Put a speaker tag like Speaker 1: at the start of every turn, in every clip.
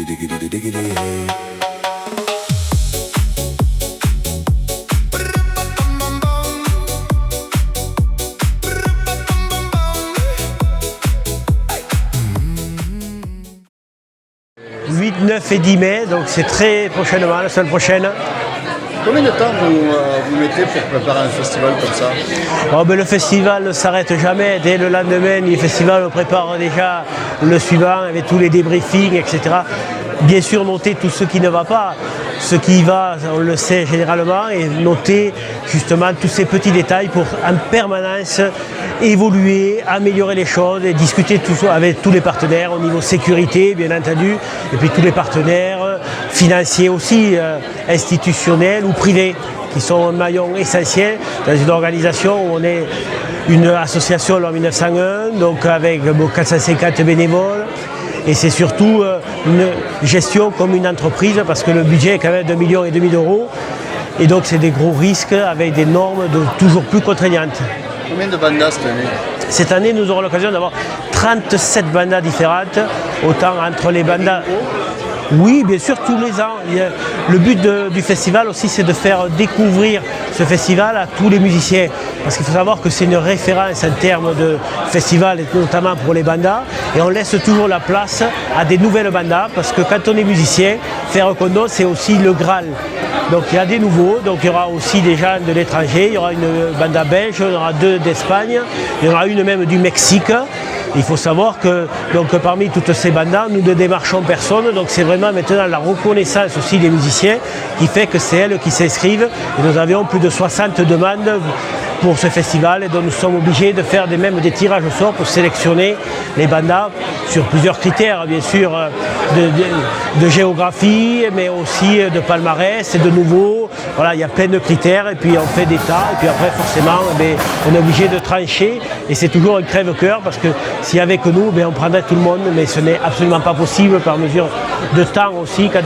Speaker 1: 8, 9 et 10 mai, donc c'est très prochainement, la semaine prochaine.
Speaker 2: Combien de temps vous mettez pour préparer un festival comme ça?
Speaker 1: Le festival ne s'arrête jamais. Dès le lendemain du festival, on prépare déjà le suivant avec tous les débriefings, etc. Bien sûr, noter tout ce qui ne va pas. Ce qui va, on le sait généralement, et noter justement tous ces petits détails pour en permanence évoluer, améliorer les choses et discuter tout ça avec tous les partenaires au niveau sécurité, bien entendu, et puis tous les partenaires financiers aussi, institutionnels ou privés, qui sont un maillon essentiel dans une organisation où on est une association en 1901, donc avec 450 bénévoles. Et c'est surtout une gestion comme une entreprise parce que le budget est quand même d'1,5 million d'euros. Et donc c'est des gros risques avec des normes toujours plus contraignantes.
Speaker 2: Combien de bandas cette année?
Speaker 1: Cette année, nous aurons l'occasion d'avoir 37 bandas différentes, autant entre les bandas... Oui, bien sûr, tous les ans. Le but du festival aussi, c'est de faire découvrir ce festival à tous les musiciens. Parce qu'il faut savoir que c'est une référence en termes de festival, et notamment pour les bandas. Et on laisse toujours la place à des nouvelles bandas, parce que quand on est musicien, faire un condo, c'est aussi le Graal. Donc il y a des nouveaux, donc il y aura aussi des gens de l'étranger, il y aura une banda belge, il y en aura 2 d'Espagne, il y en aura une même du Mexique. Il faut savoir que donc, parmi toutes ces bandas, nous ne démarchons personne, donc c'est vraiment maintenant la reconnaissance aussi des musiciens qui fait que c'est elles qui s'inscrivent. Et nous avions plus de 60 demandes pour ce festival et donc nous sommes obligés de faire même des tirages au sort pour sélectionner les bandas sur plusieurs critères, bien sûr, de géographie, mais aussi de palmarès et de nouveau. Voilà, il y a plein de critères et puis on fait des tas et puis après forcément on est obligé de trancher et c'est toujours un crève-cœur parce que s'il y avait que nous, on prendrait tout le monde, mais ce n'est absolument pas possible par mesure de temps aussi. Quand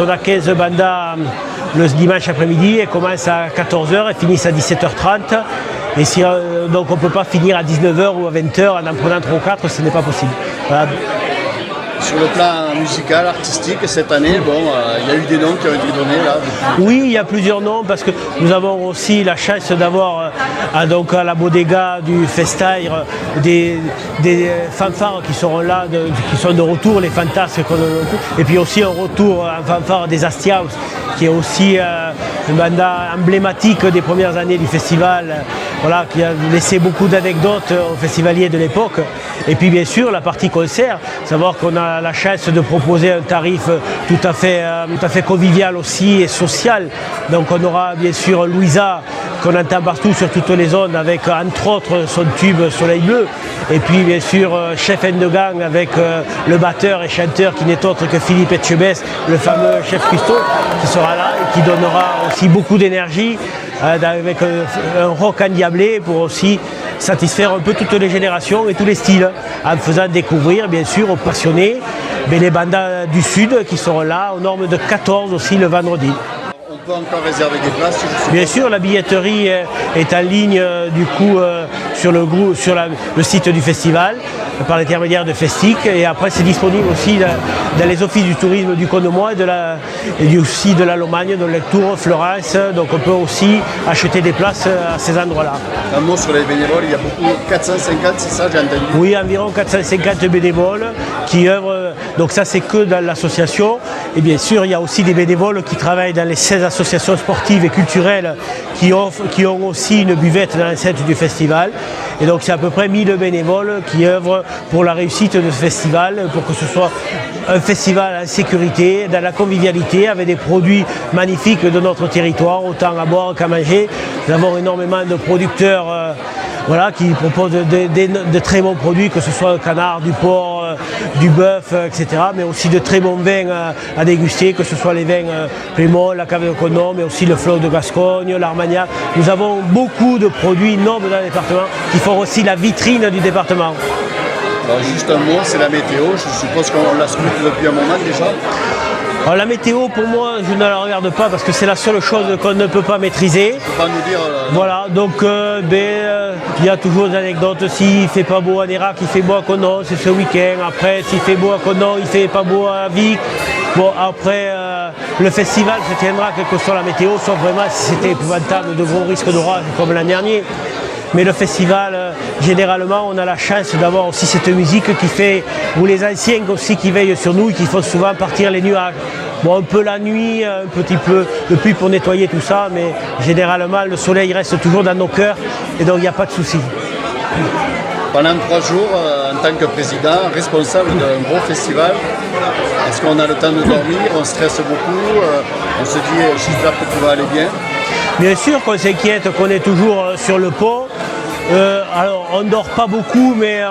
Speaker 1: on a 15 bandas le dimanche après-midi, elles commencent à 14h et finissent à 17h30. Et si, donc on ne peut pas finir à 19h ou à 20h en prenant 3 ou 4, ce n'est pas possible. Voilà.
Speaker 2: Sur le plan musical, artistique, cette année, il y a eu des noms qui ont été donnés là.
Speaker 1: Oui, il y a plusieurs noms parce que nous avons aussi la chance d'avoir à la bodega du Festaire des fanfares qui seront là, qui sont de retour, les fantasmes. Et puis aussi un retour en fanfare des Astias, qui est aussi une banda emblématique des premières années du festival, voilà, qui a laissé beaucoup d'anecdotes aux festivaliers de l'époque. Et puis bien sûr la partie concert, savoir qu'on a la chance de proposer un tarif tout à fait convivial aussi et social. Donc on aura bien sûr Louisa qu'on entend partout sur toutes les zones avec entre autres son tube Soleil Bleu. Et puis bien sûr Chef and the Gang avec le batteur et chanteur qui n'est autre que Philippe Etchebest, le fameux chef Custo, qui sera là et qui donnera aussi beaucoup d'énergie avec un rock endiablé pour aussi satisfaire un peu toutes les générations et tous les styles, en faisant découvrir bien sûr aux passionnés les bandas du Sud qui seront là, aux normes de 14 aussi le vendredi.
Speaker 2: On peut encore réserver des places?
Speaker 1: Bien sûr, la billetterie est en ligne du coup sur le site du festival par l'intermédiaire de Festic et après c'est disponible aussi dans les offices du tourisme du Condemois et aussi de la Lomagne, dans les Tours, Florence, donc on peut aussi acheter des places à ces endroits-là.
Speaker 2: Un mot sur les bénévoles, il y a beaucoup, 450, c'est ça j'ai entendu?
Speaker 1: Oui, environ 450 bénévoles qui œuvrent, donc ça c'est que dans l'association et bien sûr il y a aussi des bénévoles qui travaillent dans les 16 associations sportives et culturelles qui ont aussi une buvette dans l'enceinte du festival et donc c'est à peu près 1000 bénévoles qui œuvrent pour la réussite de ce festival, pour que ce soit un festival en sécurité, dans la convivialité, avec des produits magnifiques de notre territoire, autant à boire qu'à manger. Nous avons énormément de producteurs qui proposent de très bons produits, que ce soit le canard, du porc, du bœuf, etc. Mais aussi de très bons vins à déguster, que ce soit les vins Plémont, la cave de Condom, mais aussi le flot de Gascogne, l'Armagnac. Nous avons beaucoup de produits nobles dans le département qui font aussi la vitrine du département.
Speaker 2: Alors juste un mot, c'est la météo, je suppose qu'on la scrute depuis un moment déjà.
Speaker 1: Alors la météo, pour moi, je ne la regarde pas parce que c'est la seule chose qu'on ne peut pas maîtriser.
Speaker 2: Tu peux pas nous dire.
Speaker 1: Voilà, donc il y a toujours des anecdotes. S'il ne fait pas beau à Nérac, il fait beau à Conon, c'est ce week-end. Après, s'il fait beau à Conon, il ne fait pas beau à Vic. Bon, après, le festival se tiendra quelle que soit la météo, sauf vraiment si c'était épouvantable, de gros risques d'orage comme l'an dernier. Mais le festival, généralement, on a la chance d'avoir aussi cette musique qui fait, ou les anciens aussi qui veillent sur nous et qui font souvent partir les nuages. Bon, un peu la nuit, un petit peu de pluie pour nettoyer tout ça, mais généralement, le soleil reste toujours dans nos cœurs et donc il n'y a pas de souci.
Speaker 2: Pendant 3 jours, en tant que président, responsable d'un gros festival, est-ce qu'on a le temps de dormir? On stresse beaucoup, on se dit j'espère que tout va aller bien.
Speaker 1: Bien sûr qu'on s'inquiète, qu'on est toujours sur le pont. Alors on ne dort pas beaucoup mais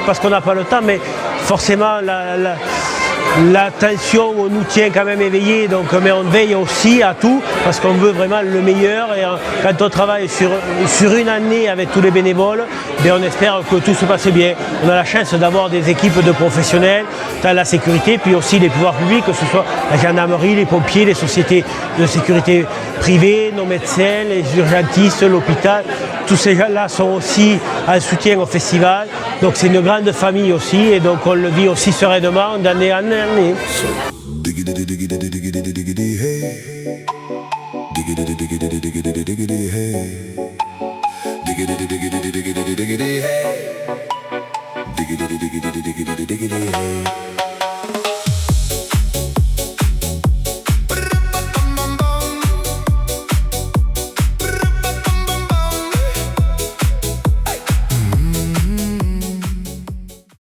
Speaker 1: parce qu'on n'a pas le temps, mais forcément la tension, on nous tient quand même éveillés, donc, mais on veille aussi à tout parce qu'on veut vraiment le meilleur. Et quand on travaille sur une année avec tous les bénévoles, bien, on espère que tout se passe bien. On a la chance d'avoir des équipes de professionnels dans la sécurité, puis aussi les pouvoirs publics, que ce soit la gendarmerie, les pompiers, les sociétés de sécurité privées, nos médecins, les urgentistes, l'hôpital. Tous ces gens-là sont aussi en soutien au festival. Donc c'est une grande famille aussi et donc on le vit aussi sereinement d'année en année.